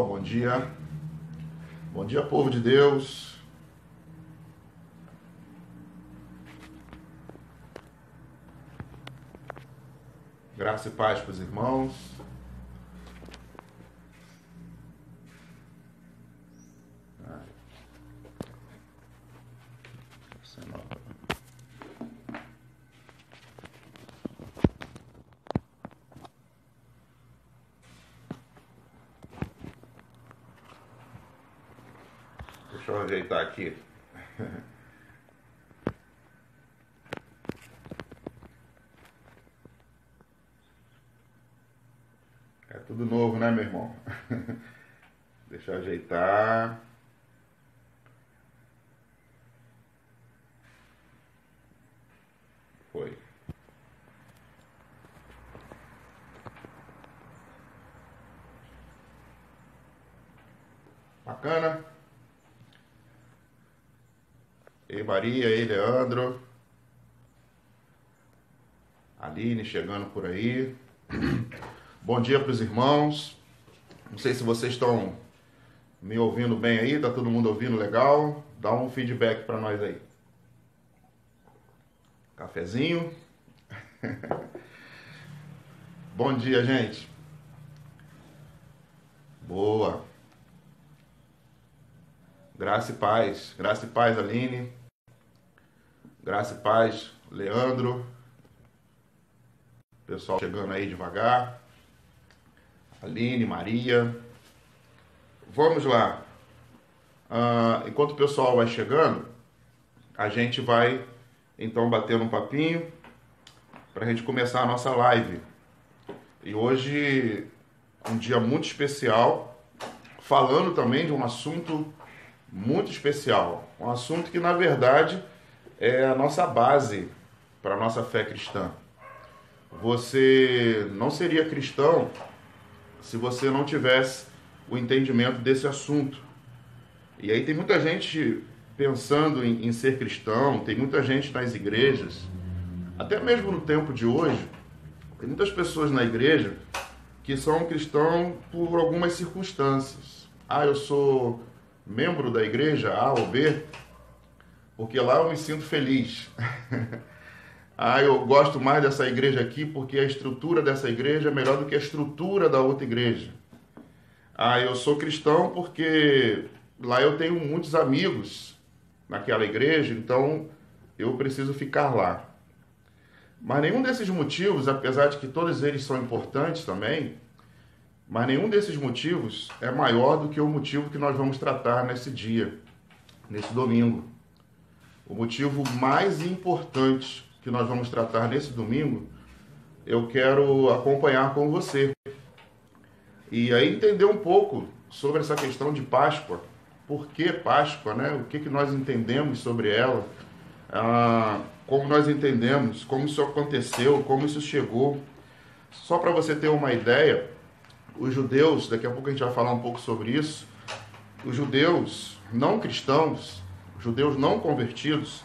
Bom dia. Bom dia, povo de Deus. Graça e paz para os irmãos. Deixa eu ajeitar aqui. É tudo novo, né, meu irmão? Deixa eu ajeitar. Foi. Bacana. Ei, Maria, ei, Leandro. Aline chegando por aí. Bom dia para os irmãos. Não sei se vocês estão me ouvindo bem aí. Tá todo mundo ouvindo legal? Dá um feedback para nós aí. Cafezinho. Bom dia, gente. Boa. Graça e paz, Aline. Graça e paz, Leandro. Pessoal chegando aí devagar. Aline, Maria. Vamos lá. Enquanto o pessoal vai chegando, a gente vai então batendo um papinho para a gente começar a nossa live. E hoje um dia muito especial, falando também de um assunto muito especial. Um assunto que, na verdade, é a nossa base para a nossa fé cristã. Você não seria cristão se você não tivesse o entendimento desse assunto. E aí tem muita gente pensando em ser cristão, tem muita gente nas igrejas, até mesmo no tempo de hoje, tem muitas pessoas na igreja que são cristãos por algumas circunstâncias. Eu sou membro da igreja A ou B, porque lá eu me sinto feliz. Eu gosto mais dessa igreja aqui porque a estrutura dessa igreja é melhor do que a estrutura da outra igreja. Eu sou cristão porque lá eu tenho muitos amigos naquela igreja, então eu preciso ficar lá. Mas nenhum desses motivos, apesar de que todos eles são importantes também, mas nenhum desses motivos é maior do que o motivo que nós vamos tratar nesse dia, nesse domingo. O motivo mais importante que nós vamos tratar nesse domingo, eu quero acompanhar com você. E aí entender um pouco sobre essa questão de Páscoa. Por que Páscoa, né? O que nós entendemos sobre ela, como nós entendemos, como isso aconteceu, como isso chegou. Só para você ter uma ideia, os judeus, daqui a pouco a gente vai falar um pouco sobre isso, os judeus não cristãos, os judeus não convertidos,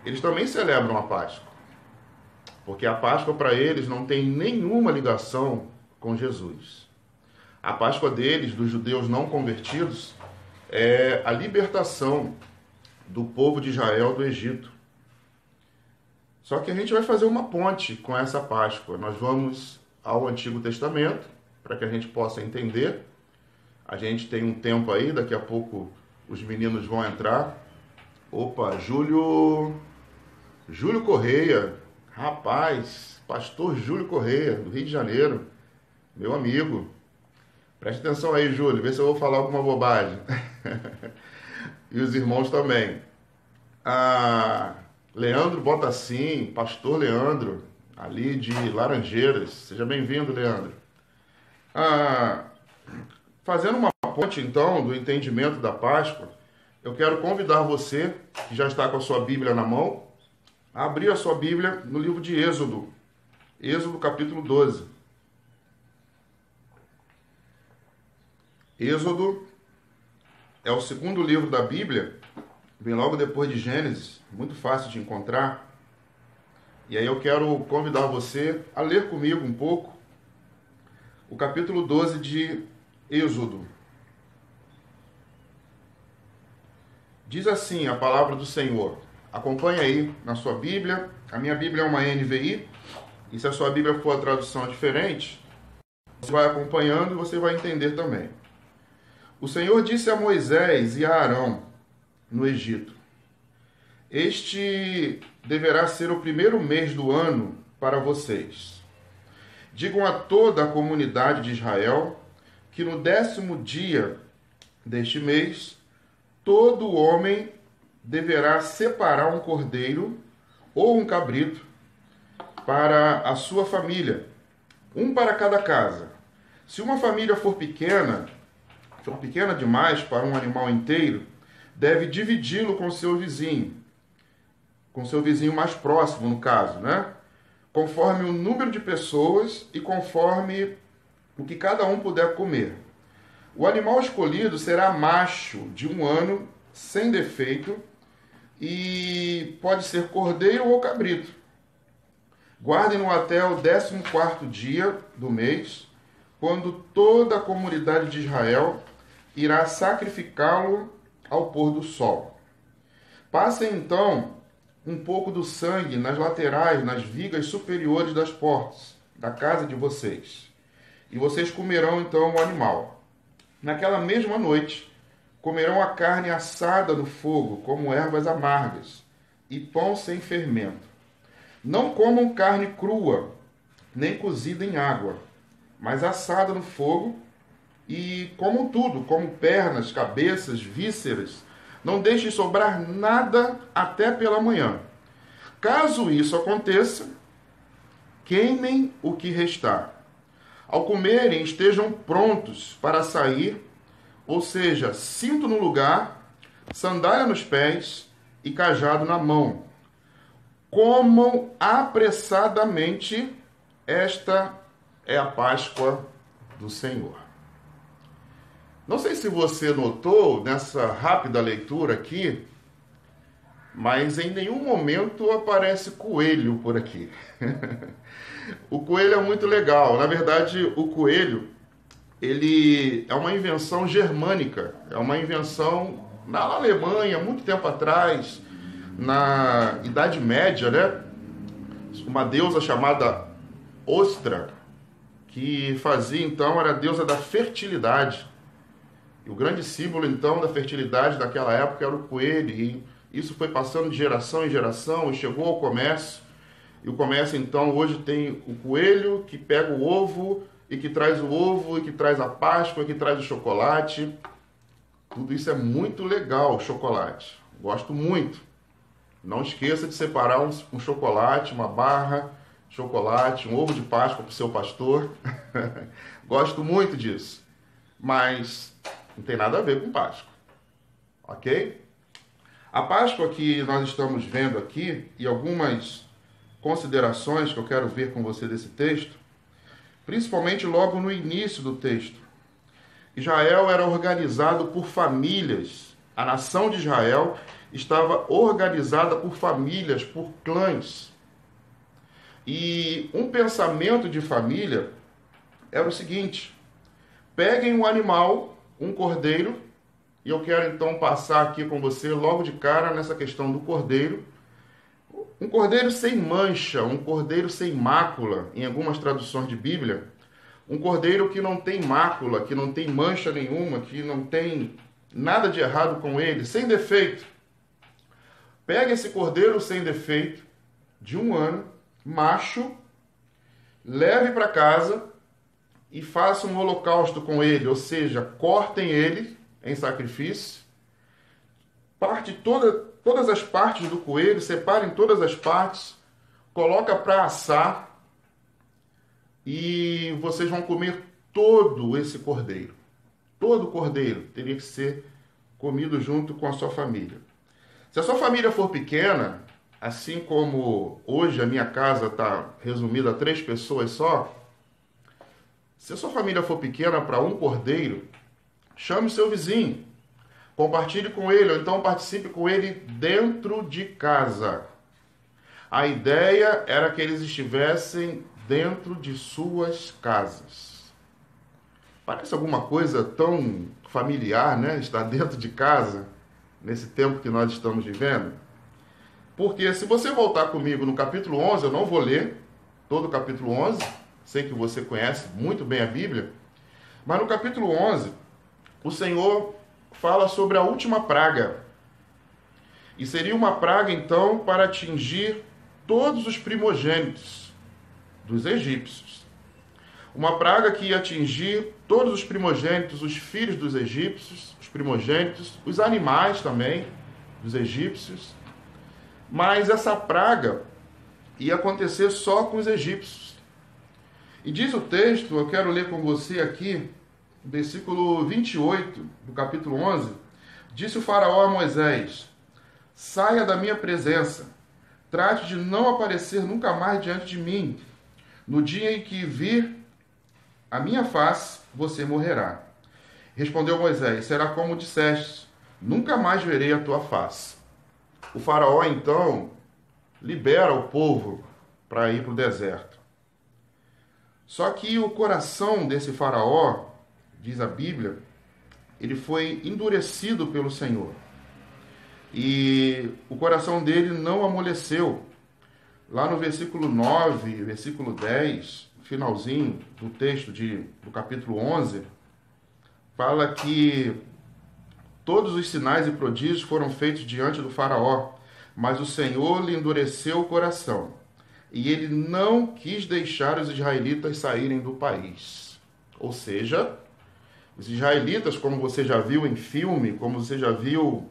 eles também celebram a Páscoa. Porque a Páscoa para eles não tem nenhuma ligação com Jesus. A Páscoa deles, dos judeus não convertidos, é a libertação do povo de Israel do Egito. Só que a gente vai fazer uma ponte com essa Páscoa. Nós vamos ao Antigo Testamento, para que a gente possa entender. A gente tem um tempo aí, daqui a pouco os meninos vão entrar. Opa, Júlio Correia, rapaz, pastor Júlio Correia, do Rio de Janeiro, meu amigo. Preste atenção aí, Júlio, vê se eu vou falar alguma bobagem. E os irmãos também. Leandro Botacim, pastor Leandro, ali de Laranjeiras. Seja bem-vindo, Leandro. Fazendo uma ponte, então, do entendimento da Páscoa, eu quero convidar você, que já está com a sua Bíblia na mão, a abrir a sua Bíblia no livro de Êxodo. Êxodo, capítulo 12. Êxodo é o segundo livro da Bíblia, vem logo depois de Gênesis, muito fácil de encontrar. E aí eu quero convidar você a ler comigo um pouco o capítulo 12 de Êxodo. Diz assim a palavra do Senhor. Acompanhe aí na sua Bíblia. A minha Bíblia é uma NVI. E se a sua Bíblia for a tradução diferente, você vai acompanhando e você vai entender também. O Senhor disse a Moisés e a Arão no Egito: Este deverá ser o primeiro mês do ano para vocês. Digam a toda a comunidade de Israel que no 10º dia deste mês, todo homem deverá separar um cordeiro ou um cabrito para a sua família, um para cada casa. Se uma família for pequena demais para um animal inteiro, deve dividi-lo com seu vizinho mais próximo, no caso, né? Conforme o número de pessoas e conforme o que cada um puder comer. O animal escolhido será macho de 1 ano, sem defeito, e pode ser cordeiro ou cabrito. Guardem-no até o 14º dia do mês, quando toda a comunidade de Israel irá sacrificá-lo ao pôr do sol. Passem então um pouco do sangue nas laterais, nas vigas superiores das portas da casa de vocês. E vocês comerão então o animal. Naquela mesma noite, comerão a carne assada no fogo, como ervas amargas, e pão sem fermento. Não comam carne crua, nem cozida em água, mas assada no fogo, e comam tudo, como pernas, cabeças, vísceras. Não deixem sobrar nada até pela manhã. Caso isso aconteça, queimem o que restar. Ao comerem, estejam prontos para sair, ou seja, cinto no lugar, sandália nos pés e cajado na mão. Comam apressadamente, esta é a Páscoa do Senhor. Não sei se você notou nessa rápida leitura aqui, mas em nenhum momento aparece coelho por aqui. O coelho é muito legal. Na verdade, o coelho, ele é uma invenção germânica. É uma invenção na Alemanha, muito tempo atrás, na Idade Média, né? Uma deusa chamada Ostra, que fazia então, era a deusa da fertilidade. E o grande símbolo então da fertilidade daquela época era o coelho. E isso foi passando de geração em geração e chegou ao comércio. E o comércio então hoje tem o coelho que pega o ovo e que traz o ovo e que traz a Páscoa e que traz o chocolate. Tudo isso é muito legal, o chocolate. Gosto muito. Não esqueça de separar um chocolate, uma barra de chocolate, um ovo de Páscoa para o seu pastor. Gosto muito disso. Mas não tem nada a ver com Páscoa. Ok? A Páscoa que nós estamos vendo aqui e algumas considerações que eu quero ver com você desse texto, principalmente logo no início do texto. Israel era organizado por famílias. A nação de Israel estava organizada por famílias, por clãs. E um pensamento de família era o seguinte: peguem um animal, um cordeiro, e eu quero então passar aqui com você logo de cara nessa questão do cordeiro. Um cordeiro sem mancha, um cordeiro sem mácula, em algumas traduções de Bíblia. Um cordeiro que não tem mácula, que não tem mancha nenhuma, que não tem nada de errado com ele, sem defeito. Pegue esse cordeiro sem defeito, de 1 ano, macho, leve para casa e faça um holocausto com ele, ou seja, cortem ele em sacrifício, todas as partes do coelho, separem todas as partes, coloca para assar e vocês vão comer todo esse cordeiro. Todo cordeiro teria que ser comido junto com a sua família. Se a sua família for pequena, assim como hoje a minha casa está resumida a 3 pessoas só, se a sua família for pequena para um cordeiro, chame o seu vizinho, compartilhe com ele, ou então participe com ele dentro de casa. A ideia era que eles estivessem dentro de suas casas. Parece alguma coisa tão familiar, né? Estar dentro de casa. nesse tempo que nós estamos vivendo? Porque se você voltar comigo no capítulo 11, eu não vou ler todo o capítulo 11, sei que você conhece muito bem a Bíblia, mas no capítulo 11, o Senhor fala sobre a última praga. E seria uma praga, então, para atingir todos os primogênitos dos egípcios. Uma praga que ia atingir todos os primogênitos, os filhos dos egípcios, os primogênitos, os animais também dos egípcios. Mas essa praga ia acontecer só com os egípcios. E diz o texto, eu quero ler com você aqui, versículo 28 do capítulo 11, disse o faraó a Moisés: saia da minha presença, trate de não aparecer nunca mais diante de mim. No dia em que vir a minha face, você morrerá. Respondeu Moisés: será como disseste, nunca mais verei a tua face. O faraó, então, libera o povo para ir para o deserto. Só que o coração desse faraó, diz a Bíblia, ele foi endurecido pelo Senhor. E o coração dele não amoleceu. Lá no versículo 9, versículo 10, finalzinho do texto do capítulo 11, fala que todos os sinais e prodígios foram feitos diante do faraó, mas o Senhor lhe endureceu o coração, e ele não quis deixar os israelitas saírem do país. Ou seja, os israelitas, como você já viu em filme, como você já viu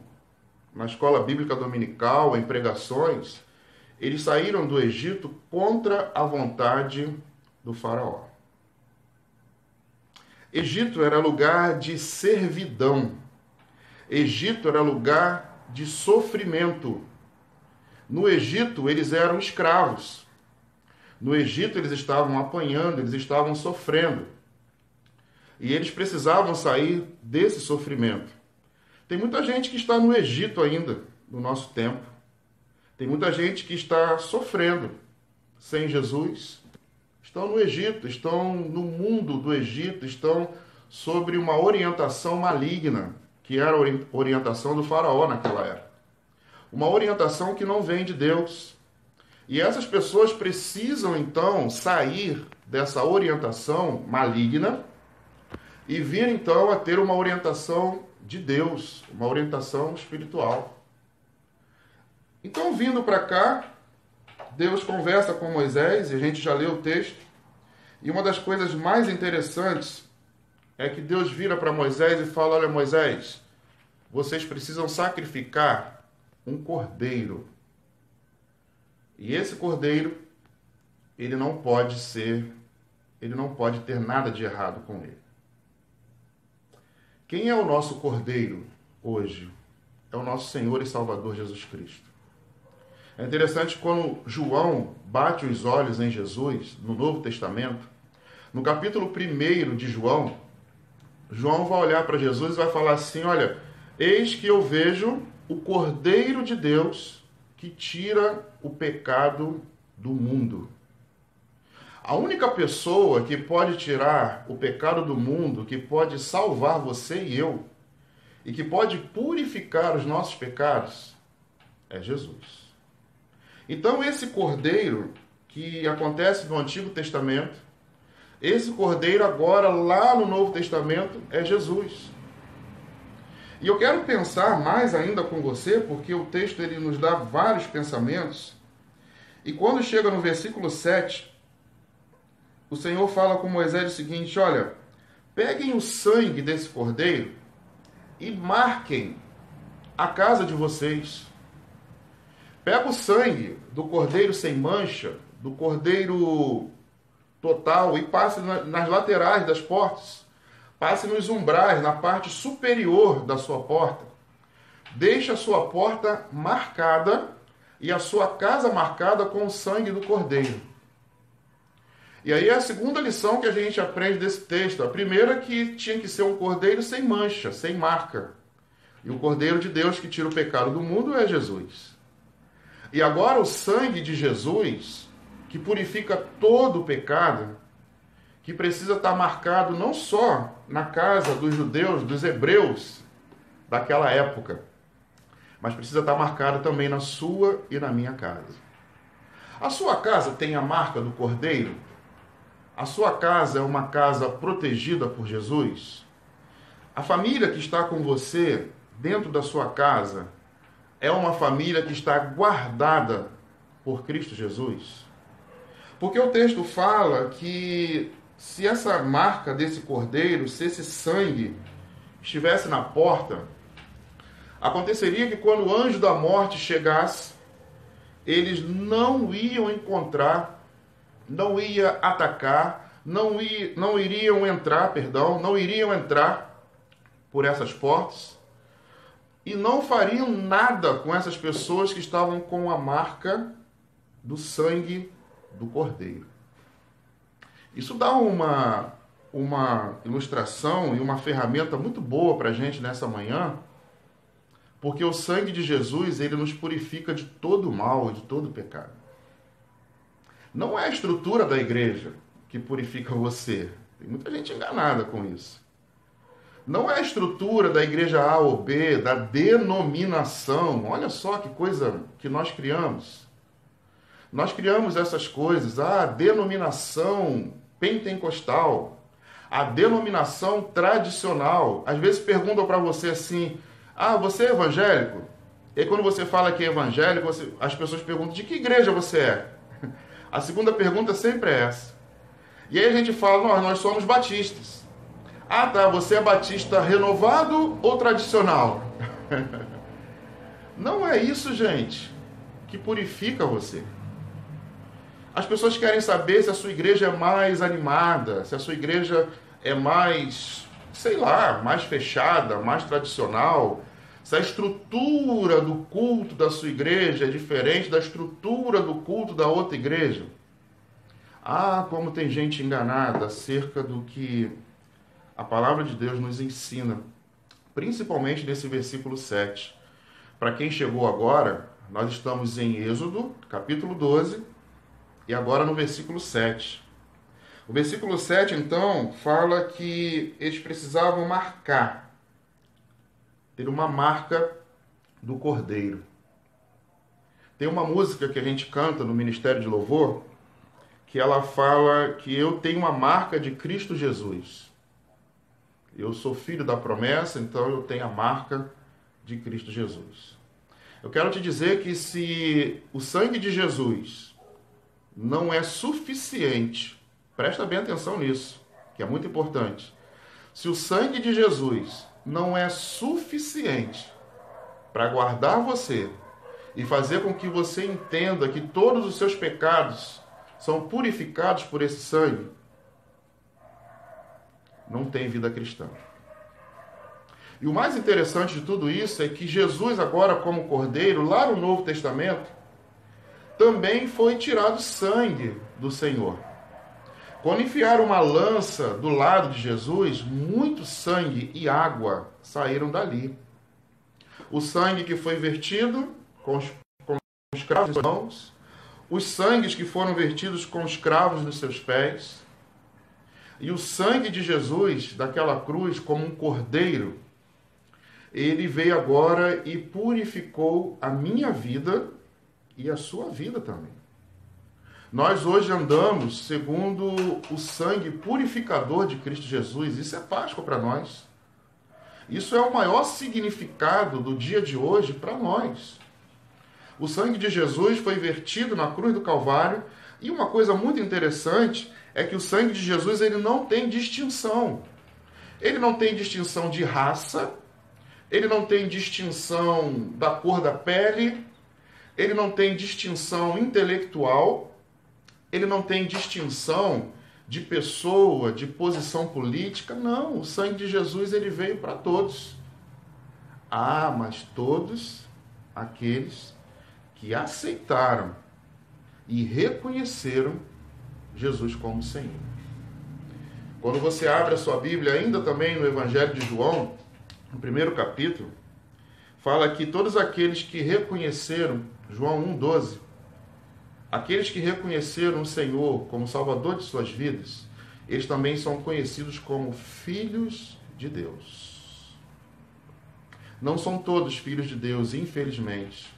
na escola bíblica dominical, em pregações, eles saíram do Egito contra a vontade do faraó. Egito era lugar de servidão. Egito era lugar de sofrimento. No Egito, eles eram escravos. No Egito, eles estavam apanhando, eles estavam sofrendo. E eles precisavam sair desse sofrimento. Tem muita gente que está no Egito ainda, no nosso tempo. Tem muita gente que está sofrendo sem Jesus. Estão no Egito, estão no mundo do Egito, estão sobre uma orientação maligna, que era a orientação do faraó naquela era. Uma orientação que não vem de Deus. E essas pessoas precisam, então, sair dessa orientação maligna e vir, então, a ter uma orientação de Deus, uma orientação espiritual. Então, vindo para cá, Deus conversa com Moisés, e a gente já leu o texto, e uma das coisas mais interessantes é que Deus vira para Moisés e fala: olha, Moisés, vocês precisam sacrificar um cordeiro. E esse cordeiro, ele não pode ter nada de errado com ele. Quem é o nosso cordeiro hoje? É o nosso Senhor e Salvador Jesus Cristo. É interessante quando João bate os olhos em Jesus, no Novo Testamento, no capítulo 1 de João, João vai olhar para Jesus e vai falar assim: olha, eis que eu vejo o Cordeiro de Deus que tira o pecado do mundo. A única pessoa que pode tirar o pecado do mundo, que pode salvar você e eu, e que pode purificar os nossos pecados, é Jesus. Então, esse cordeiro que acontece no Antigo Testamento, esse cordeiro agora, lá no Novo Testamento, é Jesus. E eu quero pensar mais ainda com você, porque o texto ele nos dá vários pensamentos. E quando chega no versículo 7, o Senhor fala com Moisés o seguinte: olha, peguem o sangue desse cordeiro e marquem a casa de vocês. Pega o sangue do cordeiro sem mancha, do cordeiro total, e passe nas laterais das portas. Passe nos umbrais, na parte superior da sua porta. Deixe a sua porta marcada e a sua casa marcada com o sangue do cordeiro. E aí é a segunda lição que a gente aprende desse texto. A primeira é que tinha que ser um cordeiro sem mancha, sem marca. E o cordeiro de Deus que tira o pecado do mundo é Jesus. E agora o sangue de Jesus, que purifica todo o pecado, que precisa estar marcado não só na casa dos judeus, dos hebreus daquela época, mas precisa estar marcada também na sua e na minha casa. A sua casa tem a marca do Cordeiro? A sua casa é uma casa protegida por Jesus? A família que está com você dentro da sua casa é uma família que está guardada por Cristo Jesus? Porque o texto fala que se essa marca desse cordeiro, se esse sangue estivesse na porta, aconteceria que quando o anjo da morte chegasse, eles não iam encontrar, não ia atacar, não iriam entrar por essas portas e não fariam nada com essas pessoas que estavam com a marca do sangue do Cordeiro. Isso dá uma ilustração e uma ferramenta muito boa para a gente nessa manhã, porque o sangue de Jesus, ele nos purifica de todo mal e de todo pecado. Não é a estrutura da igreja que purifica você. Tem muita gente enganada com isso. Não é a estrutura da igreja A ou B, da denominação. Olha só que coisa que nós criamos. Nós criamos essas coisas. A denominação pentecostal, a denominação tradicional. Às vezes perguntam para você assim, você é evangélico? E aí, quando você fala que é evangélico, as pessoas perguntam, de que igreja você é? A segunda pergunta sempre é essa. E aí a gente fala, nós somos batistas. Tá, você é batista renovado ou tradicional? Não é isso, gente, que purifica você. As pessoas querem saber se a sua igreja é mais animada, se a sua igreja é mais, mais fechada, mais tradicional, se a estrutura do culto da sua igreja é diferente da estrutura do culto da outra igreja. Como tem gente enganada acerca do que a palavra de Deus nos ensina, principalmente nesse versículo 7. Para quem chegou agora, nós estamos em Êxodo, capítulo 12, e agora no versículo 7. O versículo 7, então, fala que eles precisavam ter uma marca do Cordeiro. Tem uma música que a gente canta no Ministério de Louvor, que ela fala que eu tenho uma marca de Cristo Jesus. Eu sou filho da promessa, então eu tenho a marca de Cristo Jesus. Eu quero te dizer que se o sangue de Jesus não é suficiente, presta bem atenção nisso, que é muito importante. Se o sangue de Jesus não é suficiente para guardar você e fazer com que você entenda que todos os seus pecados são purificados por esse sangue, não tem vida cristã. E o mais interessante de tudo isso é que Jesus agora, como Cordeiro, lá no Novo Testamento, também foi tirado sangue do Senhor. Quando enfiaram uma lança do lado de Jesus, muito sangue e água saíram dali. O sangue que foi vertido com os cravos nas mãos, os sangues que foram vertidos com os cravos nos seus pés, e o sangue de Jesus, daquela cruz, como um cordeiro, ele veio agora e purificou a minha vida e a sua vida também. Nós hoje andamos segundo o sangue purificador de Cristo Jesus. Isso é Páscoa para nós. Isso é o maior significado do dia de hoje para nós. O sangue de Jesus foi vertido na cruz do Calvário. E uma coisa muito interessante é que o sangue de Jesus ele não tem distinção. Ele não tem distinção de raça, ele não tem distinção da cor da pele, ele não tem distinção intelectual, ele não tem distinção de pessoa, de posição política. Não, o sangue de Jesus ele veio para todos. Mas todos aqueles que aceitaram e reconheceram Jesus como Senhor. Quando você abre a sua Bíblia, ainda também no Evangelho de João, no primeiro capítulo, fala que todos aqueles que reconheceram, João 1,12, aqueles que reconheceram o Senhor como Salvador de suas vidas, eles também são conhecidos como filhos de Deus. Não são todos filhos de Deus, infelizmente.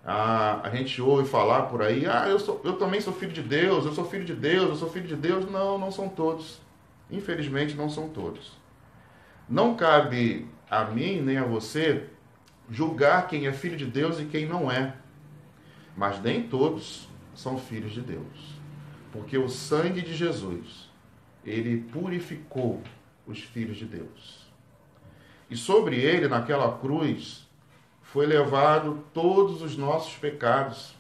A gente ouve falar por aí, eu também sou filho de Deus, eu sou filho de Deus, eu sou filho de Deus. Não, não são todos. Infelizmente, não são todos. Não cabe a mim nem a você julgar quem é filho de Deus e quem não é. Mas nem todos são filhos de Deus. Porque o sangue de Jesus, ele purificou os filhos de Deus. E sobre ele, naquela cruz, foi levado todos os nossos pecados.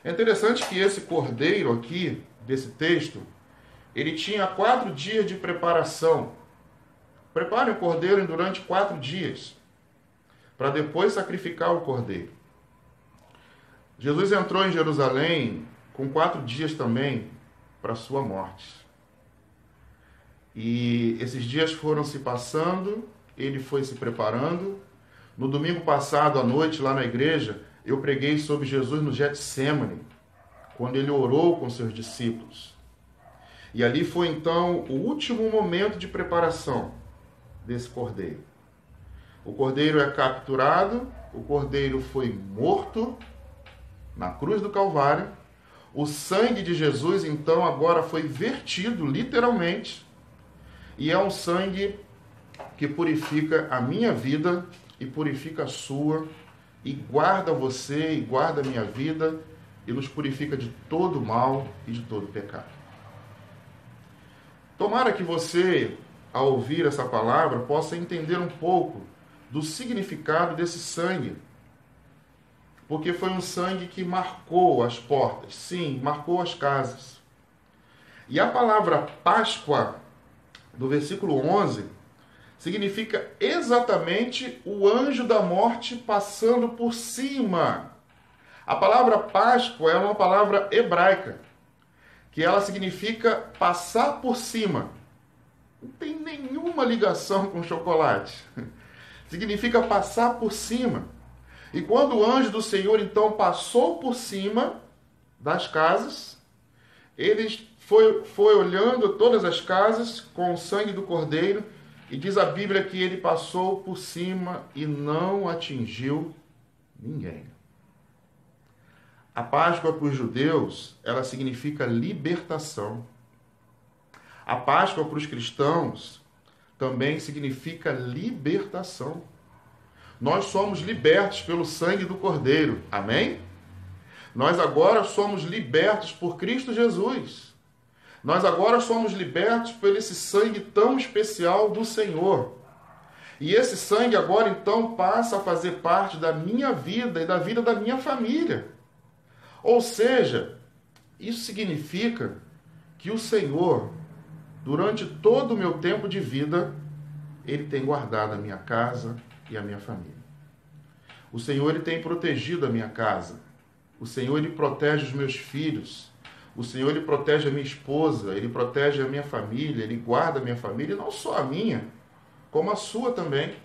É interessante que esse cordeiro aqui, desse texto, ele tinha 4 dias de preparação. Prepare o cordeiro durante 4 dias, para depois sacrificar o cordeiro. Jesus entrou em Jerusalém com 4 dias também para a sua morte. E esses dias foram se passando, ele foi se preparando. No domingo passado, à noite, lá na igreja, eu preguei sobre Jesus no Getsêmani, quando ele orou com seus discípulos. E ali foi então o último momento de preparação desse cordeiro. O cordeiro é capturado, o cordeiro foi morto na cruz do Calvário. O sangue de Jesus, então, agora foi vertido, literalmente, e é um sangue que purifica a minha vida e purifica a sua, e guarda você e guarda a minha vida, e nos purifica de todo mal e de todo pecado. Tomara que você, ao ouvir essa palavra, possa entender um pouco do significado desse sangue. Porque foi um sangue que marcou as portas, sim, marcou as casas. E a palavra Páscoa, do versículo 11, significa exatamente o anjo da morte passando por cima. A palavra Páscoa é uma palavra hebraica, que ela significa passar por cima. Não tem nenhuma ligação com chocolate. Significa passar por cima. E quando o anjo do Senhor, então, passou por cima das casas, ele foi olhando todas as casas com o sangue do cordeiro, e diz a Bíblia que ele passou por cima e não atingiu ninguém. A Páscoa para os judeus, ela significa libertação. A Páscoa para os cristãos também significa libertação. Nós somos libertos pelo sangue do Cordeiro. Amém? Nós agora somos libertos por Cristo Jesus. Nós agora somos libertos por esse sangue tão especial do Senhor. E esse sangue agora, então, passa a fazer parte da minha vida e da vida da minha família. Ou seja, isso significa que o Senhor, durante todo o meu tempo de vida, Ele tem guardado a minha casa e a minha família. O Senhor, Ele tem protegido a minha casa. O Senhor, Ele protege os meus filhos. O Senhor, Ele protege a minha esposa. Ele protege a minha família. Ele guarda a minha família, e não só a minha, como a sua também.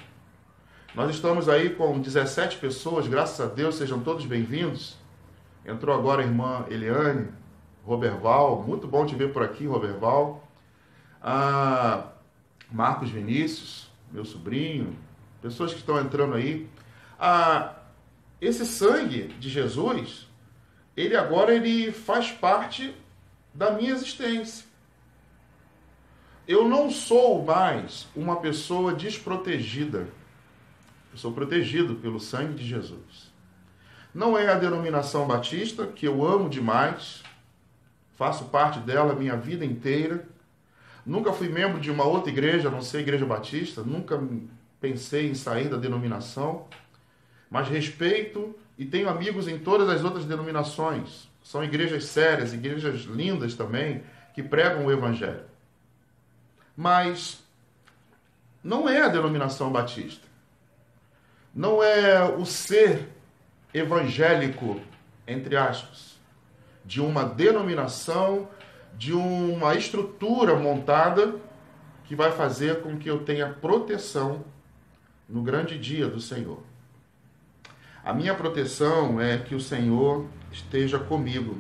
Nós estamos aí com 17 pessoas, graças a Deus, sejam todos bem-vindos. Entrou agora a irmã Eliane, Roberval, muito bom te ver por aqui, Roberval. Marcos Vinícius, meu sobrinho, pessoas que estão entrando aí. Esse sangue de Jesus, ele agora faz parte da minha existência. Eu não sou mais uma pessoa desprotegida. Eu sou protegido pelo sangue de Jesus. Não é a denominação batista, que eu amo demais, faço parte dela a minha vida inteira. Nunca fui membro de uma outra igreja, a não ser a Igreja Batista, nunca pensei em sair da denominação, mas respeito e tenho amigos em todas as outras denominações. São igrejas sérias, igrejas lindas também, que pregam o Evangelho. Mas não é a denominação batista. Não é o ser evangélico, entre aspas, de uma denominação, de uma estrutura montada que vai fazer com que eu tenha proteção no grande dia do Senhor. A minha proteção é que o Senhor esteja comigo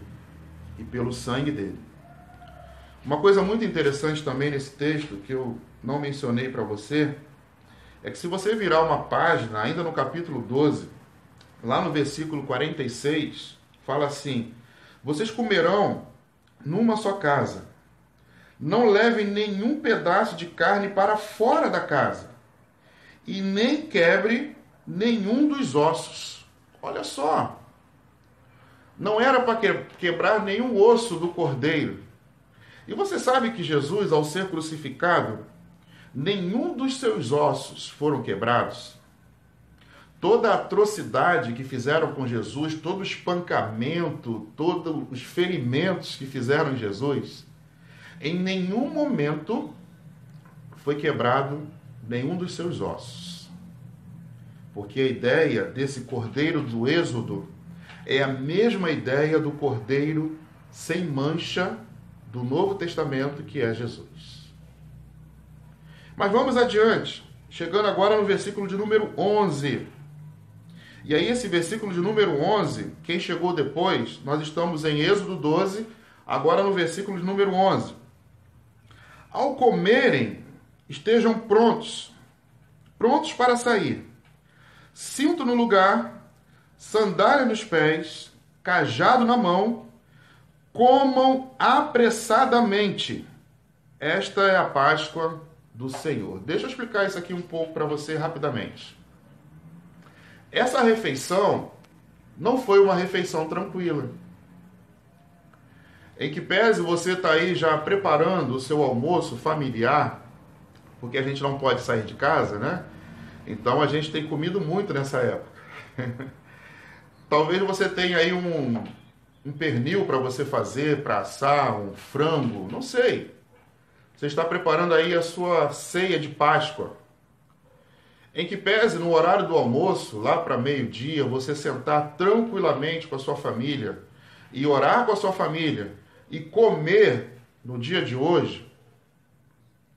e pelo sangue dele. Uma coisa muito interessante também nesse texto, que eu não mencionei para você, é que se você virar uma página, ainda no capítulo 12, lá no versículo 46, fala assim: vocês comerão numa só casa. Não levem nenhum pedaço de carne para fora da casa, e nem quebre nenhum dos ossos. Olha só, não era para quebrar nenhum osso do cordeiro. E você sabe que Jesus, ao ser crucificado, nenhum dos seus ossos foram quebrados. Toda a atrocidade que fizeram com Jesus, todo o espancamento, todos os ferimentos que fizeram em Jesus, em nenhum momento foi quebrado nenhum dos seus ossos. Porque a ideia desse cordeiro do Êxodo é a mesma ideia do cordeiro sem mancha do Novo Testamento, que é Jesus. Mas vamos adiante, chegando agora no versículo de número 11. E aí esse versículo de número 11, quem chegou depois, nós estamos em Êxodo 12, agora no versículo de número 11. Ao comerem, estejam prontos para sair. Cinto no lugar, sandália nos pés, cajado na mão, comam apressadamente. Esta é a Páscoa do Senhor. Deixa eu explicar isso aqui um pouco para você rapidamente. Essa refeição não foi uma refeição tranquila. Em que pese você está aí já preparando o seu almoço familiar, porque a gente não pode sair de casa, né? Então a gente tem comido muito nessa época. Talvez você tenha aí um pernil para você fazer, para assar, um frango, não sei. Você está preparando aí a sua ceia de Páscoa. Em que pese no horário do almoço, lá para meio-dia, você sentar tranquilamente com a sua família e orar com a sua família e comer no dia de hoje,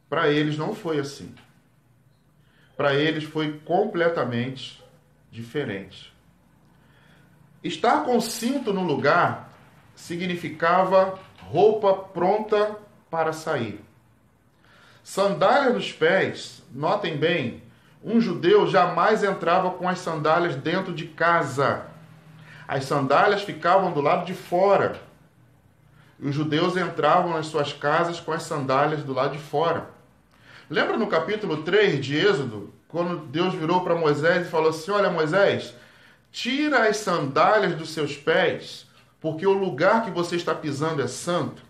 para eles não foi assim. Para eles foi completamente diferente. Estar com cinto no lugar significava roupa pronta para sair. Sandália nos pés, notem bem, um judeu jamais entrava com as sandálias dentro de casa. As sandálias ficavam do lado de fora. E os judeus entravam nas suas casas com as sandálias do lado de fora. Lembra no capítulo 3 de Êxodo, quando Deus virou para Moisés e falou assim: olha, Moisés, tira as sandálias dos seus pés, porque o lugar que você está pisando é santo.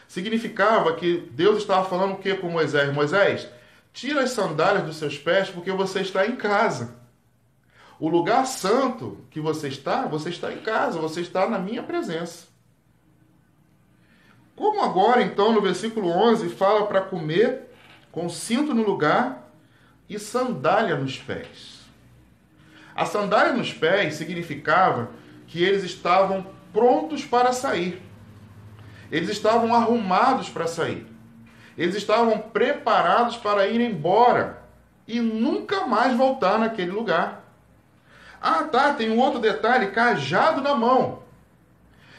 Significava que Deus estava falando o que com Moisés? Moisés, tira as sandálias dos seus pés, porque você está em casa. O lugar santo que você está em casa, você está na minha presença. Como agora, então, no versículo 11, fala para comer com cinto no lugar e sandália nos pés. A sandália nos pés significava que eles estavam prontos para sair. Eles estavam arrumados para sair. Eles estavam preparados para ir embora e nunca mais voltar naquele lugar. Ah, tá, tem um outro detalhe, cajado na mão.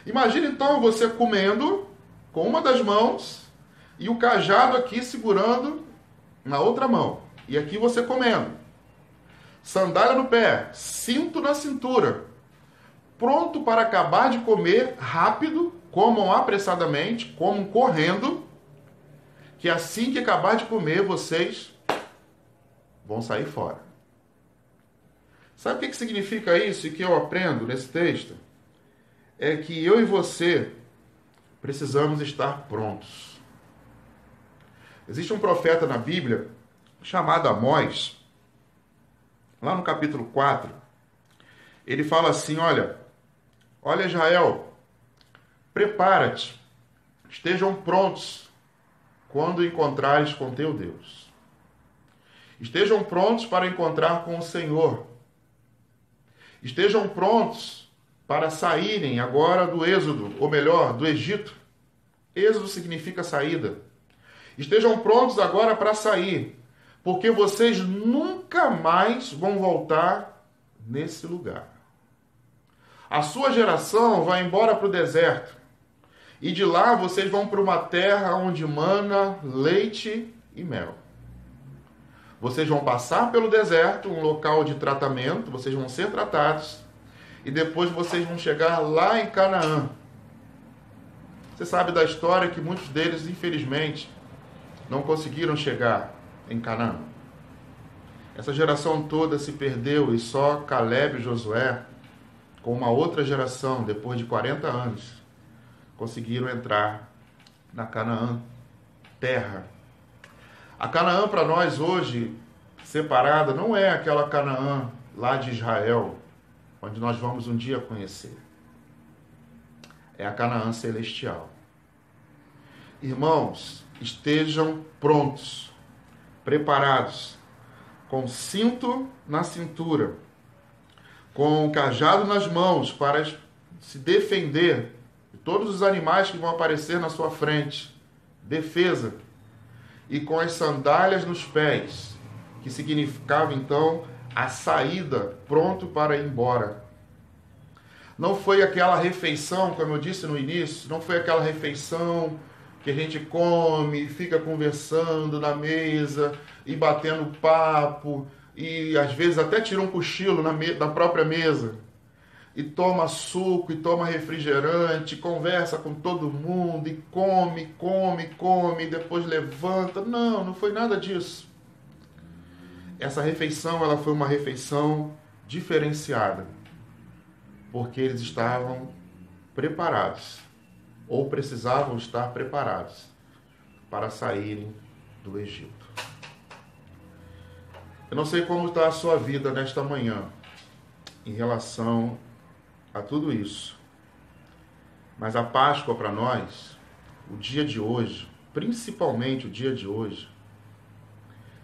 Imagina então você comendo com uma das mãos e o cajado aqui segurando na outra mão. E aqui você comendo. Sandália no pé, cinto na cintura. Pronto para acabar de comer rápido, comam apressadamente, comam correndo, que assim que acabar de comer, vocês vão sair fora. Sabe o que significa isso e que eu aprendo nesse texto? É que eu e você precisamos estar prontos. Existe um profeta na Bíblia chamado Amós, lá no capítulo 4, ele fala assim: olha Israel, prepara-te, estejam prontos quando encontrares com teu Deus. Estejam prontos para encontrar com o Senhor. Estejam prontos para saírem agora do Êxodo, ou melhor, do Egito. Êxodo significa saída. Estejam prontos agora para sair, porque vocês nunca mais vão voltar nesse lugar. A sua geração vai embora para o deserto, e de lá vocês vão para uma terra onde mana leite e mel. Vocês vão passar pelo deserto, um local de tratamento, vocês vão ser tratados, e depois vocês vão chegar lá em Canaã. Você sabe da história que muitos deles, infelizmente, não conseguiram chegar em Canaã. Essa geração toda se perdeu e só Caleb e Josué, com uma outra geração, depois de 40 anos, conseguiram entrar na Canaã, terra. A Canaã para nós hoje, separada, não é aquela Canaã lá de Israel, onde nós vamos um dia conhecer. É a Canaã celestial. Irmãos, estejam prontos, preparados, com cinto na cintura, com o cajado nas mãos para se defender de todos os animais que vão aparecer na sua frente. Defesa. E com as sandálias nos pés, que significava então a saída, pronto para ir embora. Não foi aquela refeição, como eu disse no início, não foi aquela refeição que a gente come, fica conversando na mesa e batendo papo, e às vezes até tira um cochilo na própria mesa, e toma suco, e toma refrigerante, conversa com todo mundo, e come, e depois levanta. Não, não foi nada disso. Essa refeição, ela foi uma refeição diferenciada, porque eles estavam preparados, ou precisavam estar preparados para saírem do Egito. Eu não sei como está a sua vida nesta manhã em relação a tudo isso, mas a Páscoa para nós, o dia de hoje, principalmente o dia de hoje,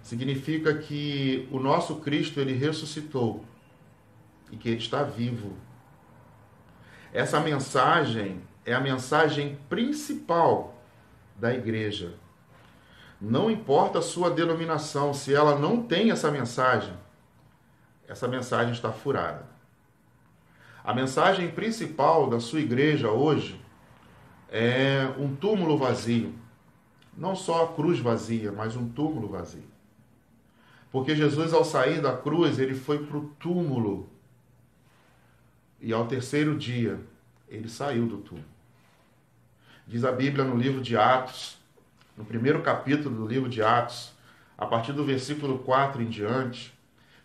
significa que o nosso Cristo, ele ressuscitou e que ele está vivo. Essa mensagem é a mensagem principal da igreja. Não importa a sua denominação, se ela não tem essa mensagem está furada. A mensagem principal da sua igreja hoje é um túmulo vazio. Não só a cruz vazia, mas um túmulo vazio. Porque Jesus, ao sair da cruz, ele foi para o túmulo. E ao terceiro dia, ele saiu do túmulo. Diz a Bíblia no livro de Atos, no primeiro capítulo do livro de Atos, a partir do versículo 4 em diante,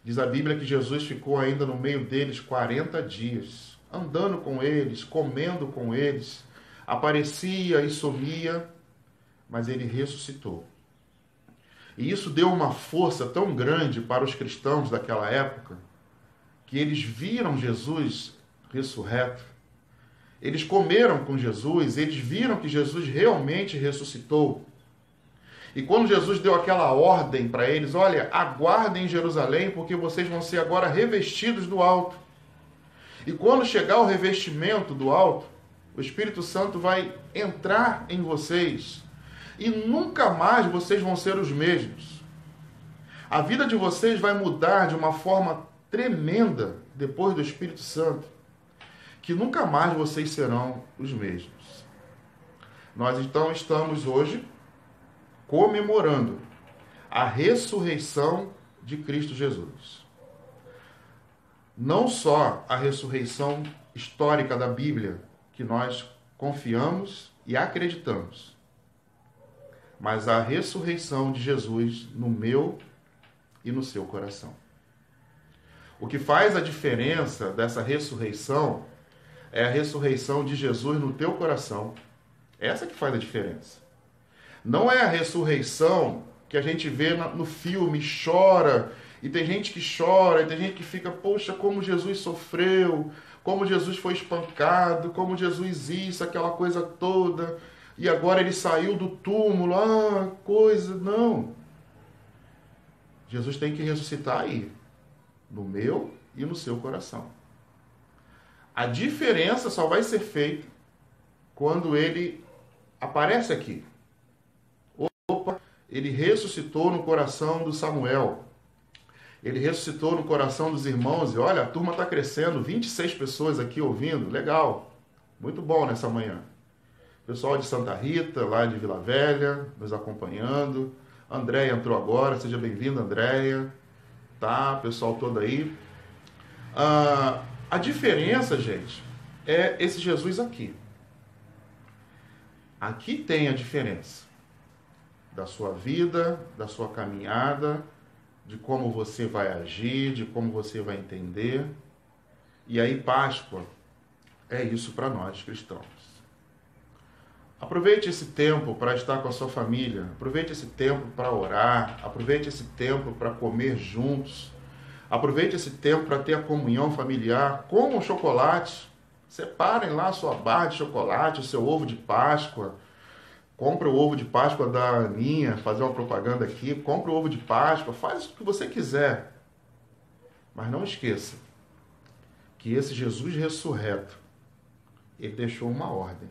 diz a Bíblia que Jesus ficou ainda no meio deles 40 dias, andando com eles, comendo com eles, aparecia e sumia, mas ele ressuscitou. E isso deu uma força tão grande para os cristãos daquela época, que eles viram Jesus ressurreto, eles comeram com Jesus, eles viram que Jesus realmente ressuscitou. E quando Jesus deu aquela ordem para eles, olha, aguardem em Jerusalém, porque vocês vão ser agora revestidos do alto. E quando chegar o revestimento do alto, o Espírito Santo vai entrar em vocês. E nunca mais vocês vão ser os mesmos. A vida de vocês vai mudar de uma forma tremenda depois do Espírito Santo, que nunca mais vocês serão os mesmos. Nós então estamos hoje comemorando a ressurreição de Cristo Jesus. Não só a ressurreição histórica da Bíblia, que nós confiamos e acreditamos, mas a ressurreição de Jesus no meu e no seu coração. O que faz a diferença dessa ressurreição é a ressurreição de Jesus no teu coração. Essa que faz a diferença. Não é a ressurreição que a gente vê no filme, chora, e tem gente que chora, e tem gente que fica, poxa, como Jesus sofreu, como Jesus foi espancado, como Jesus isso, aquela coisa toda, e agora ele saiu do túmulo, coisa, não. Jesus tem que ressuscitar aí, no meu e no seu coração. A diferença só vai ser feita quando ele aparece aqui. Opa, ele ressuscitou no coração do Samuel. Ele ressuscitou no coração dos irmãos. E olha, a turma está crescendo, 26 pessoas aqui ouvindo. Legal, muito bom nessa manhã. Pessoal de Santa Rita, lá de Vila Velha, nos acompanhando. Andréia entrou agora, seja bem-vinda, Andréia. Tá, pessoal todo aí. A diferença, gente, é esse Jesus aqui. Aqui tem a diferença da sua vida, da sua caminhada, de como você vai agir, de como você vai entender. E aí, Páscoa é isso para nós cristãos. Aproveite esse tempo para estar com a sua família, aproveite esse tempo para orar, aproveite esse tempo para comer juntos, aproveite esse tempo para ter a comunhão familiar. Comam chocolate, separem lá a sua barra de chocolate, o seu ovo de Páscoa. Compre o ovo de Páscoa da Aninha, fazer uma propaganda aqui. Compre o ovo de Páscoa, faz o que você quiser. Mas não esqueça que esse Jesus ressurreto, ele deixou uma ordem.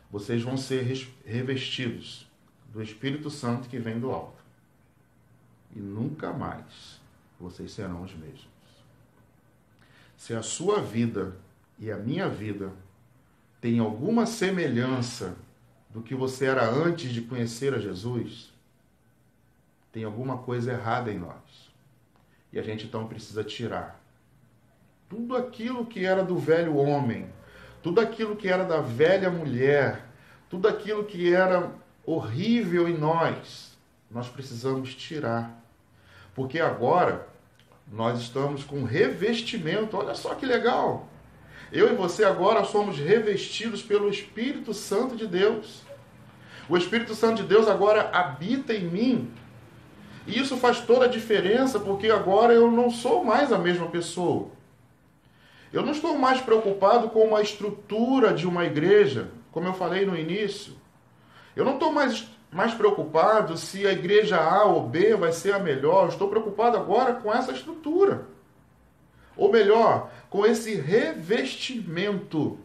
Vocês vão ser revestidos do Espírito Santo que vem do alto. E nunca mais vocês serão os mesmos. Se a sua vida e a minha vida tem alguma semelhança do que você era antes de conhecer a Jesus, tem alguma coisa errada em nós. E a gente então precisa tirar tudo aquilo que era do velho homem, tudo aquilo que era da velha mulher, tudo aquilo que era horrível em nós precisamos tirar. Porque agora nós estamos com revestimento. Olha só que legal! Eu e você agora somos revestidos pelo Espírito Santo de Deus. O Espírito Santo de Deus agora habita em mim. E isso faz toda a diferença, porque agora eu não sou mais a mesma pessoa. Eu não estou mais preocupado com a estrutura de uma igreja, como eu falei no início. Eu não estou mais preocupado se a igreja A ou B vai ser a melhor. Eu estou preocupado agora com essa estrutura. Ou melhor, com esse revestimento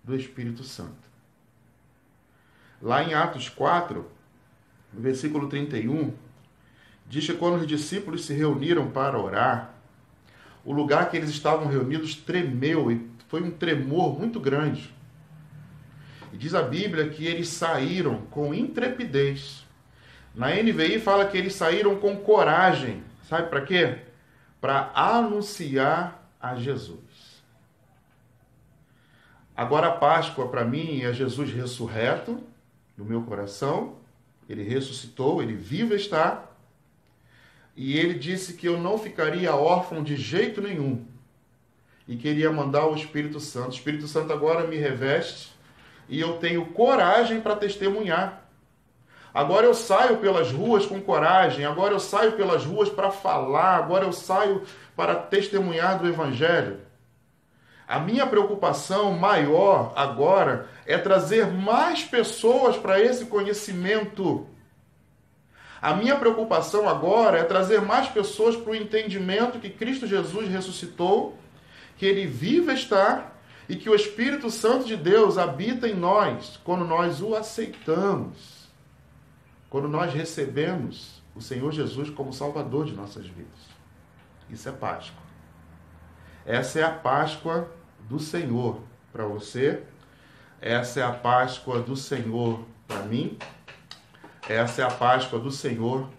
do Espírito Santo. Lá em Atos 4, no versículo 31, diz que quando os discípulos se reuniram para orar, o lugar que eles estavam reunidos tremeu, e foi um tremor muito grande. E diz a Bíblia que eles saíram com intrepidez. Na NVI fala que eles saíram com coragem. Sabe para quê? Para anunciar a Jesus. Agora a Páscoa para mim é Jesus ressurreto no meu coração. Ele ressuscitou, ele vivo está. E ele disse que eu não ficaria órfão de jeito nenhum. E queria mandar o Espírito Santo. O Espírito Santo agora me reveste e eu tenho coragem para testemunhar. Agora eu saio pelas ruas com coragem. Agora eu saio pelas ruas para falar. Agora eu saio para testemunhar do Evangelho. A minha preocupação maior agora é trazer mais pessoas para esse conhecimento. A minha preocupação agora é trazer mais pessoas para o entendimento que Cristo Jesus ressuscitou, que Ele vive está e que o Espírito Santo de Deus habita em nós quando nós o aceitamos, quando nós recebemos o Senhor Jesus como Salvador de nossas vidas. Isso é Páscoa. Essa é a Páscoa do Senhor para você, essa é a Páscoa do Senhor para mim. Essa é a Páscoa do Senhor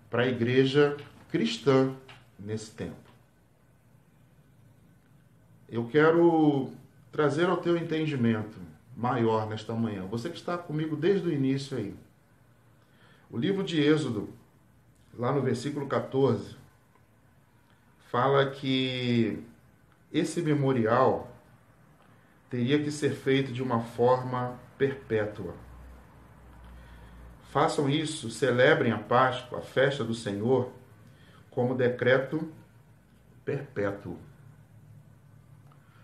para a igreja cristã nesse tempo. Eu quero trazer ao teu entendimento maior nesta manhã. Você que está comigo desde o início aí. O livro de Êxodo, lá no versículo 14, fala que esse memorial teria que ser feito de uma forma perpétua. Façam isso, celebrem a Páscoa, a festa do Senhor, como decreto perpétuo.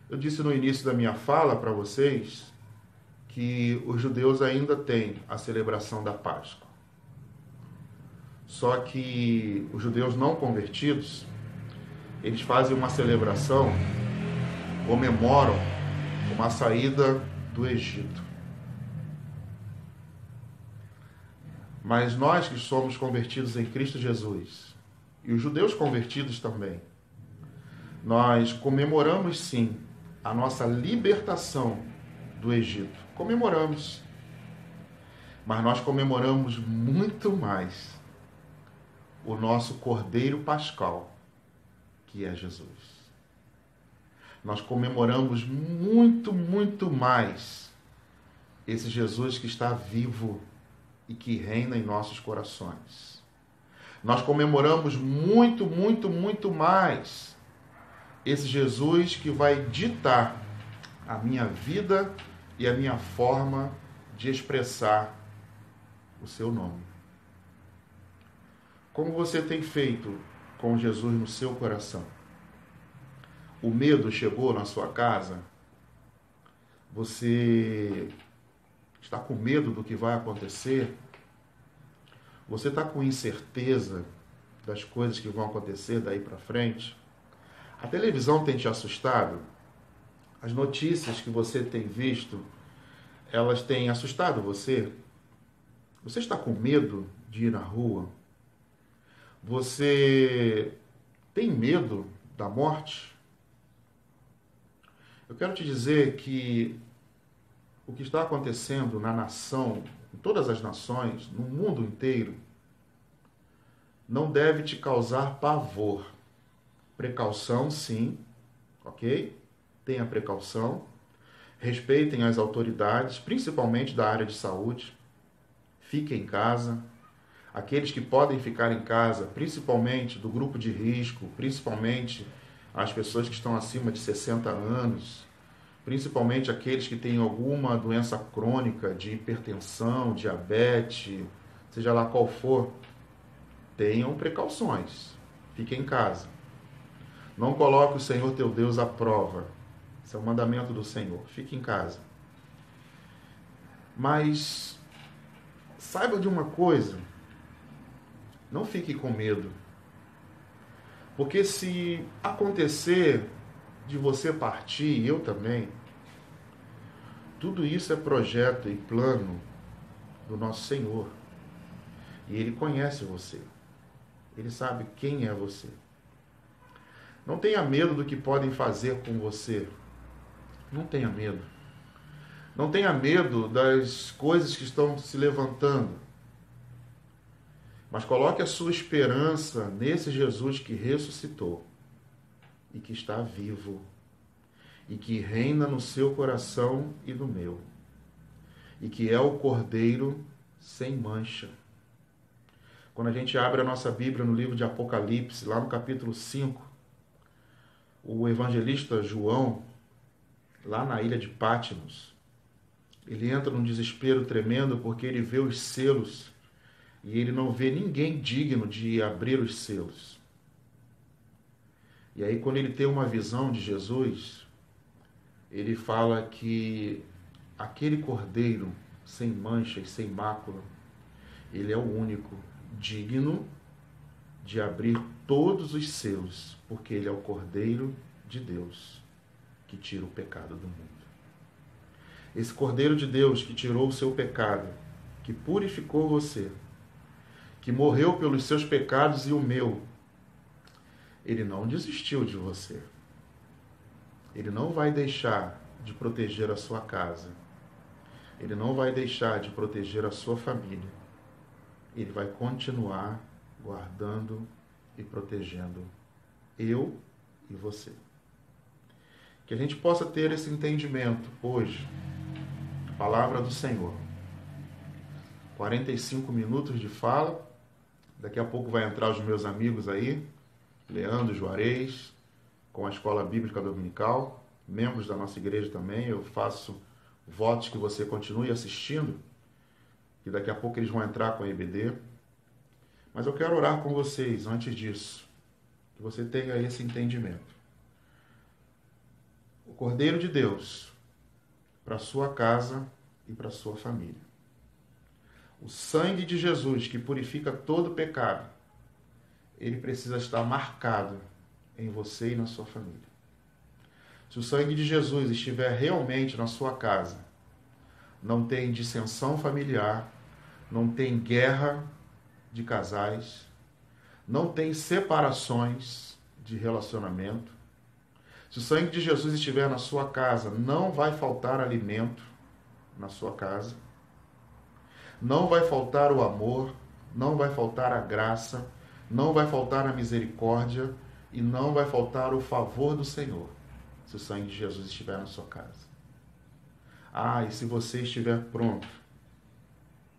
Eu disse no início da minha fala para vocês que os judeus ainda têm a celebração da Páscoa. Só que os judeus não convertidos, eles fazem uma celebração, comemoram uma saída do Egito. Mas nós que somos convertidos em Cristo Jesus, e os judeus convertidos também, nós comemoramos sim a nossa libertação do Egito. Comemoramos. Mas nós comemoramos muito mais o nosso Cordeiro Pascal, que é Jesus. Nós comemoramos muito, muito mais esse Jesus que está vivo e que reina em nossos corações. Nós comemoramos muito, muito, muito mais esse Jesus que vai ditar a minha vida e a minha forma de expressar o seu nome. Como você tem feito com Jesus no seu coração? O medo chegou na sua casa? Você está com medo do que vai acontecer? Você está com incerteza das coisas que vão acontecer daí para frente? A televisão tem te assustado? As notícias que você tem visto, elas têm assustado você? Você está com medo de ir na rua? Você tem medo da morte? Eu quero te dizer que o que está acontecendo na nação, em todas as nações, no mundo inteiro, não deve te causar pavor. Precaução, sim, ok? Tenha precaução. Respeitem as autoridades, principalmente da área de saúde. Fiquem em casa. Aqueles que podem ficar em casa, principalmente do grupo de risco, principalmente as pessoas que estão acima de 60 anos, principalmente aqueles que têm alguma doença crônica de hipertensão, diabetes, seja lá qual for, tenham precauções. Fiquem em casa. Não coloque o Senhor teu Deus à prova. Esse é o mandamento do Senhor. Fique em casa. Mas saiba de uma coisa. Não fique com medo. Porque se acontecer de você partir, e eu também, tudo isso é projeto e plano do nosso Senhor. E Ele conhece você. Ele sabe quem é você. Não tenha medo do que podem fazer com você. Não tenha medo. Não tenha medo das coisas que estão se levantando. Mas coloque a sua esperança nesse Jesus que ressuscitou e que está vivo e que reina no seu coração e no meu, e que é o Cordeiro sem mancha. Quando a gente abre a nossa Bíblia no livro de Apocalipse, lá no capítulo 5, o evangelista João, lá na ilha de Patmos, ele entra num desespero tremendo porque ele vê os selos e ele não vê ninguém digno de abrir os selos. E aí, quando ele tem uma visão de Jesus, ele fala que aquele Cordeiro sem mancha e sem mácula, ele é o único digno de abrir todos os selos, porque ele é o Cordeiro de Deus que tira o pecado do mundo. Esse Cordeiro de Deus que tirou o seu pecado, que purificou você, que morreu pelos seus pecados e o meu, ele não desistiu de você. Ele não vai deixar de proteger a sua casa. Ele não vai deixar de proteger a sua família. Ele vai continuar guardando e protegendo eu e você. Que a gente possa ter esse entendimento hoje. Palavra do Senhor. 45 minutos de fala. Daqui a pouco vai entrar os meus amigos aí, Leandro Juarez, com a Escola Bíblica Dominical, membros da nossa igreja também. Eu faço votos que você continue assistindo, que daqui a pouco eles vão entrar com a EBD. Mas eu quero orar com vocês antes disso, que você tenha esse entendimento. O Cordeiro de Deus, para a sua casa e para a sua família. O sangue de Jesus, que purifica todo pecado, ele precisa estar marcado em você e na sua família. Se o sangue de Jesus estiver realmente na sua casa, não tem dissensão familiar, não tem guerra de casais, não tem separações de relacionamento. Se o sangue de Jesus estiver na sua casa, não vai faltar alimento na sua casa. não vai faltar o amor, não vai faltar a graça, não vai faltar a misericórdia e não vai faltar o favor do Senhor, se o sangue de Jesus estiver na sua casa. Ah, e se você estiver pronto,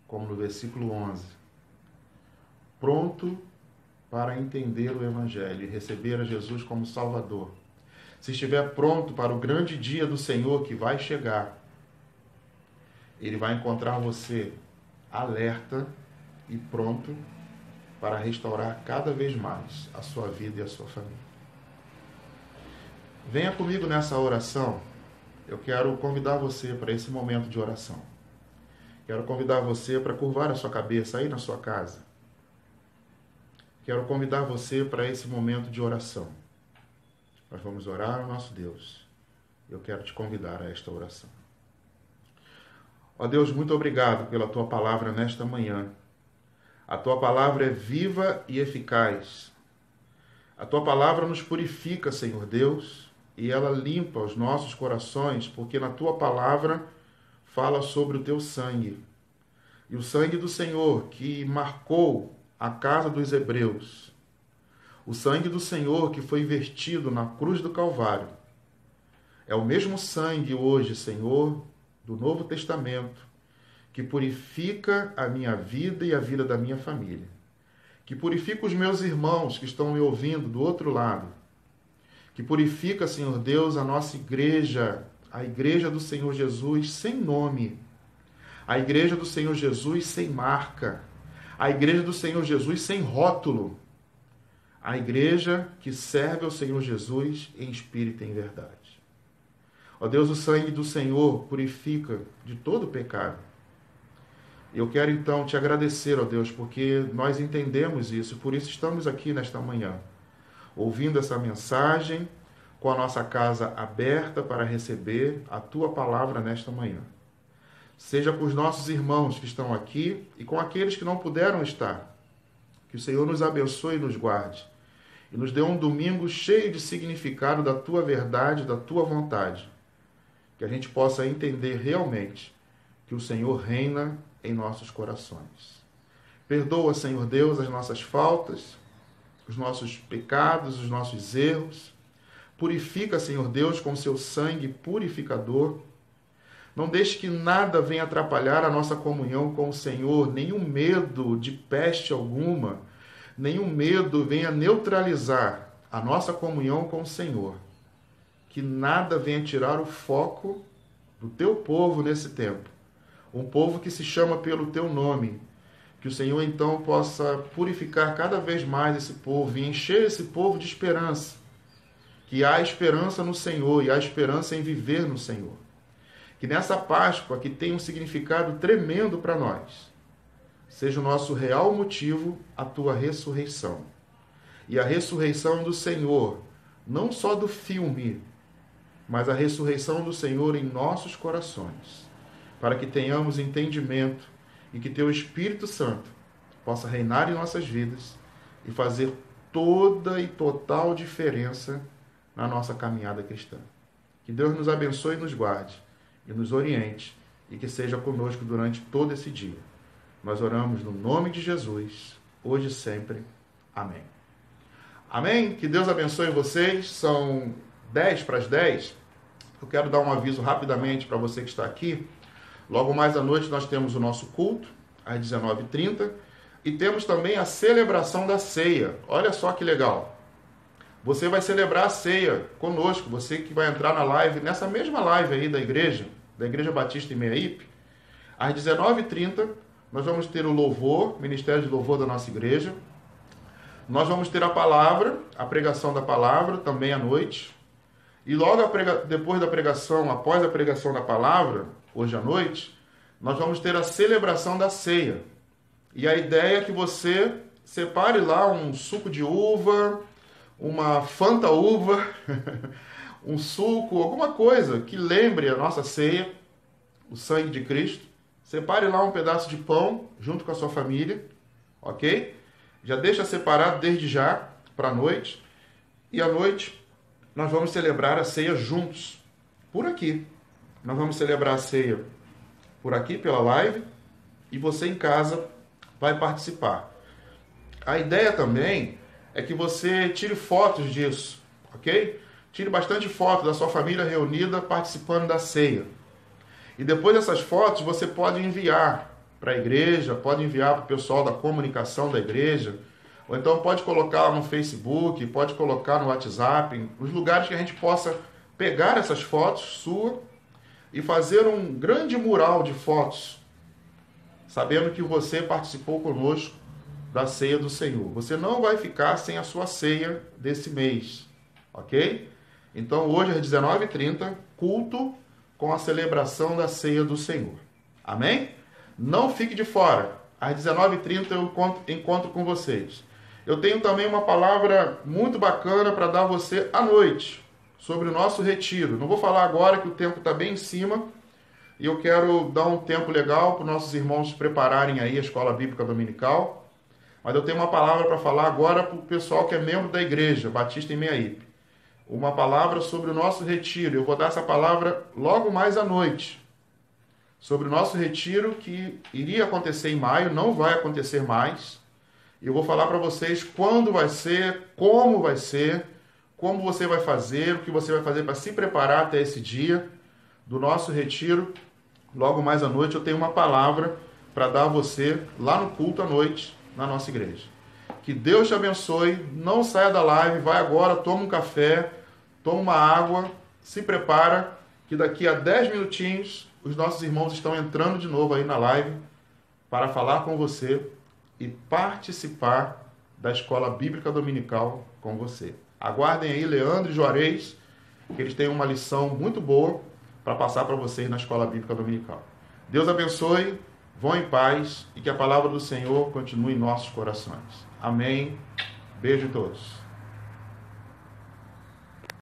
como no versículo 11, pronto para entender o Evangelho e receber a Jesus como Salvador, se estiver pronto para o grande dia do Senhor que vai chegar, Ele vai encontrar você alerta e pronto para restaurar cada vez mais a sua vida e a sua família. Venha comigo nessa oração. Eu quero convidar você para esse momento de oração. Quero convidar você para curvar a sua cabeça aí na sua casa. Quero convidar você para esse momento de oração. Nós vamos orar ao nosso Deus. Eu quero te convidar a esta oração. Ó Deus, muito obrigado pela Tua palavra nesta manhã. A Tua palavra é viva e eficaz. A Tua palavra nos purifica, Senhor Deus, e ela limpa os nossos corações, porque na Tua palavra fala sobre o Teu sangue. E o sangue do Senhor que marcou a casa dos hebreus. O sangue do Senhor que foi vertido na cruz do Calvário. É o mesmo sangue hoje, Senhor, do Novo Testamento, que purifica a minha vida e a vida da minha família. Que purifica os meus irmãos que estão me ouvindo do outro lado. Que purifica, Senhor Deus, a nossa igreja, a igreja do Senhor Jesus sem nome. A igreja do Senhor Jesus sem marca. A igreja do Senhor Jesus sem rótulo. A igreja que serve ao Senhor Jesus em espírito e em verdade. Ó Deus, o sangue do Senhor purifica de todo pecado. Eu quero então te agradecer, ó Deus, porque nós entendemos isso, por isso estamos aqui nesta manhã, ouvindo essa mensagem, com a nossa casa aberta para receber a Tua palavra nesta manhã. Seja com os nossos irmãos que estão aqui e com aqueles que não puderam estar. Que o Senhor nos abençoe e nos guarde. E nos dê um domingo cheio de significado da Tua verdade, da Tua vontade. Que a gente possa entender realmente que o Senhor reina em nossos corações. Perdoa, Senhor Deus, as nossas faltas, os nossos pecados, os nossos erros. Purifica, Senhor Deus, com seu sangue purificador. Não deixe que nada venha atrapalhar a nossa comunhão com o Senhor, nenhum medo de peste alguma, nenhum medo venha neutralizar a nossa comunhão com o Senhor. Que nada venha tirar o foco do Teu povo nesse tempo. Um povo que se chama pelo Teu nome. Que o Senhor então possa purificar cada vez mais esse povo e encher esse povo de esperança. Que há esperança no Senhor e há esperança em viver no Senhor. Que nessa Páscoa, que tem um significado tremendo para nós, seja o nosso real motivo a Tua ressurreição. E a ressurreição do Senhor, não só do filme, mas a ressurreição do Senhor em nossos corações, para que tenhamos entendimento e que Teu Espírito Santo possa reinar em nossas vidas e fazer toda e total diferença na nossa caminhada cristã. Que Deus nos abençoe e nos guarde, e nos oriente, e que seja conosco durante todo esse dia. Nós oramos no nome de Jesus, hoje e sempre. Amém. Amém? Que Deus abençoe vocês. São 10 para as 10. Eu quero dar um aviso rapidamente para você que está aqui. Logo mais à noite nós temos o nosso culto, às 19h30, e temos também a celebração da ceia. Olha só que legal. Você vai celebrar a ceia conosco, você que vai entrar na live, nessa mesma live aí da Igreja Batista em Meiaípe, às 19h30, nós vamos ter o louvor, Ministério de Louvor da nossa igreja. Nós vamos ter a palavra, a pregação da palavra, também à noite. E logo depois da pregação, após a pregação da palavra, hoje à noite, nós vamos ter a celebração da ceia. E a ideia é que você separe lá um suco de uva, uma Fanta uva, um suco, alguma coisa que lembre a nossa ceia, o sangue de Cristo. Separe lá um pedaço de pão junto com a sua família, ok? Já deixa separado desde já para a noite. E à noite nós vamos celebrar a ceia juntos, por aqui. Nós vamos celebrar a ceia por aqui, pela live. e você em casa vai participar. A ideia também é que você tire fotos disso, ok? Tire bastante fotos da sua família reunida participando da ceia. E depois dessas fotos você pode enviar para a igreja, pode enviar para o pessoal da comunicação da igreja, ou então pode colocar no Facebook, pode colocar no WhatsApp, nos lugares que a gente possa pegar essas fotos suas e fazer um grande mural de fotos, sabendo que você participou conosco da ceia do Senhor. Você não vai ficar sem a sua ceia desse mês, ok? Então hoje às 19h30, culto com a celebração da ceia do Senhor. Amém? Não fique de fora. Às 19h30 eu encontro com vocês. Eu tenho também uma palavra muito bacana para dar a você à noite, sobre o nosso retiro. Não vou falar agora que o tempo está bem em cima, e eu quero dar um tempo legal para os nossos irmãos se prepararem aí a Escola Bíblica Dominical. Mas eu tenho uma palavra para falar agora para o pessoal que é membro da igreja, Batista em Meiaípe. Uma palavra sobre o nosso retiro. Eu vou dar essa palavra logo mais à noite. Sobre o nosso retiro que iria acontecer em maio, não vai acontecer mais. E eu vou falar para vocês quando vai ser, como você vai fazer, o que você vai fazer para se preparar até esse dia do nosso retiro. Logo mais à noite eu tenho uma palavra para dar a você lá no culto à noite, na nossa igreja. Que Deus te abençoe, não saia da live, vai agora, toma um café, toma uma água, se prepara, que daqui a 10 minutinhos os nossos irmãos estão entrando de novo aí na live para falar com você e participar da Escola Bíblica Dominical com você. Aguardem aí Leandro e Juarez, que eles têm uma lição muito boa para passar para vocês na Escola Bíblica Dominical. Deus abençoe, vão em paz e que a palavra do Senhor continue em nossos corações. Amém. Beijo a todos.